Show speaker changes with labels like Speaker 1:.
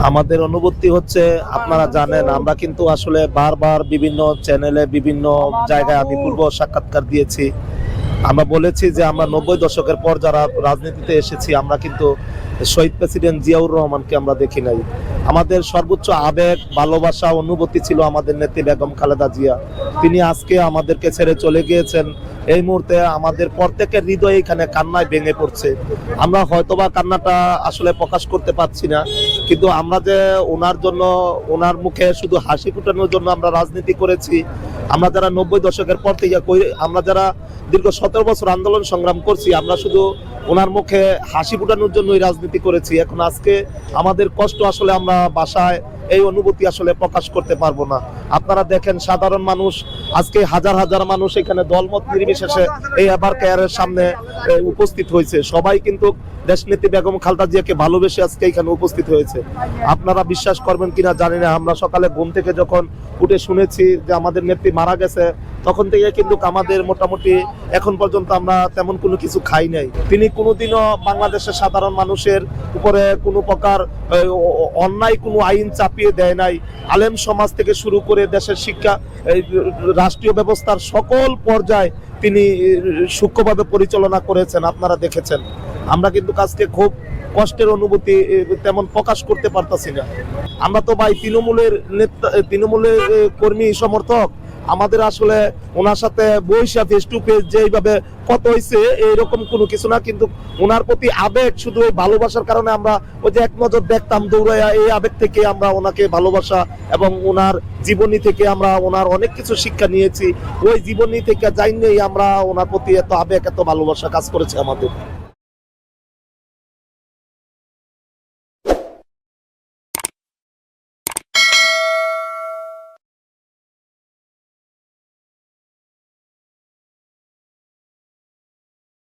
Speaker 1: আমাদের অনুভূতি হচ্ছে, আপনারা জানেন আমরা কিন্তু আসলে বারবার বিভিন্ন চ্যানেলে বিভিন্ন জায়গায় আমি পূর্ব সাক্ষাৎকার দিয়েছি। আমরা বলেছি যে আমরা 90 দশকের পর যারা রাজনীতিতে এসেছি আমরা কিন্তু শহীদ প্রেসিডেন্ট জিয়াউর রহমানকে আমরা দেখি নাই। আমাদের সর্বোচ্চ আবেগ, ভালোবাসা, অনুভূতি ছিল আমাদের নেত্রী বেগম খালেদা জিয়া। তিনি আজকে আমাদেরকে ছেড়ে চলে গিয়েছেন। এই মুহূর্তে আমাদের প্রত্যেকের হৃদয় এখানে কান্নায় ভেঙে পড়ছে। আমরা হয়তোবা কান্নাটা আসলে প্রকাশ করতে পারছি না, কিন্তু আমরা যে ওনার জন্য, ওনার মুখে শুধু হাসি ফুটানোর জন্য আমরা রাজনীতি করেছি। আমরা যারা 90 দশকের পর থেকে আমরা যারা দীর্ঘ 17 বছর আন্দোলন সংগ্রাম করছি, আমরা শুধু ওনার মুখে হাসি ফুটানোর জন্যই রাজনীতি করেছি। এখন আজকে আমাদের কষ্ট আসলে আমরা বাসায় এই অনুভূতি আসলে প্রকাশ করতে পারবো না। আপনারা দেখেন সাধারণ মানুষ আজকে হাজার হাজার মানুষ এখানে দলমত নির্বিশেষে এই এবার কেয়ারের সামনে উপস্থিত হয়েছে। সবাই কিন্তু দেশনেত্রী বেগম খালেদা জিয়াকে ভালোবেসে আজকে এখানে উপস্থিত হয়েছে। আপনারা বিশ্বাস করবেন কিনা জানি না, আমরা সকালে ঘুম থেকে যখন উঠে শুনেছি যে আমাদের নেত্রী মারা গেছে, তখন থেকে কিন্তু আমাদের মোটামুটি এখন পর্যন্ত আমরা তেমন কোনো কিছু খাই নাই। তিনি কোনোদিনও বাংলাদেশের সাধারণ মানুষের উপরে কোনো প্রকার অন্যায় কোনো আইন চাপিয়ে দেয় নাই। আলেম সমাজ থেকে শুরু করে দেশের শিক্ষা, রাষ্ট্রীয় ব্যবস্থার সকল পর্যায়ে তিনি সূক্ষ্মভাবে পরিচালনা করেছেন, আপনারা দেখেছেন। আমরা কিন্তু আজকে খুব কষ্টের অনুভূতি তেমন প্রকাশ করতে পারতাছি না। আমরা তো ভাই তৃণমূলের কর্মী সমর্থক। আমাদের আসলে ওনার সাথে বৈশা ফেস টু ফেস যেইভাবে কত হয়েছে এইরকম কোনো কিছু না, কিন্তু ওনার প্রতি আবেগ, শুধু ওই ভালোবাসার কারণে আমরা ওই যে এক নজর দেখতাম দৌড়াইয়া, এই আবেগ থেকে আমরা ওনাকে ভালোবাসা এবং ওনার জীবনী থেকে আমরা ওনার অনেক কিছু শিক্ষা নিয়েছি। ওই জীবনী থেকে জানিয়েই আমরা ওনার প্রতি এত আবেগ, এত ভালোবাসা কাজ করেছে আমাদের।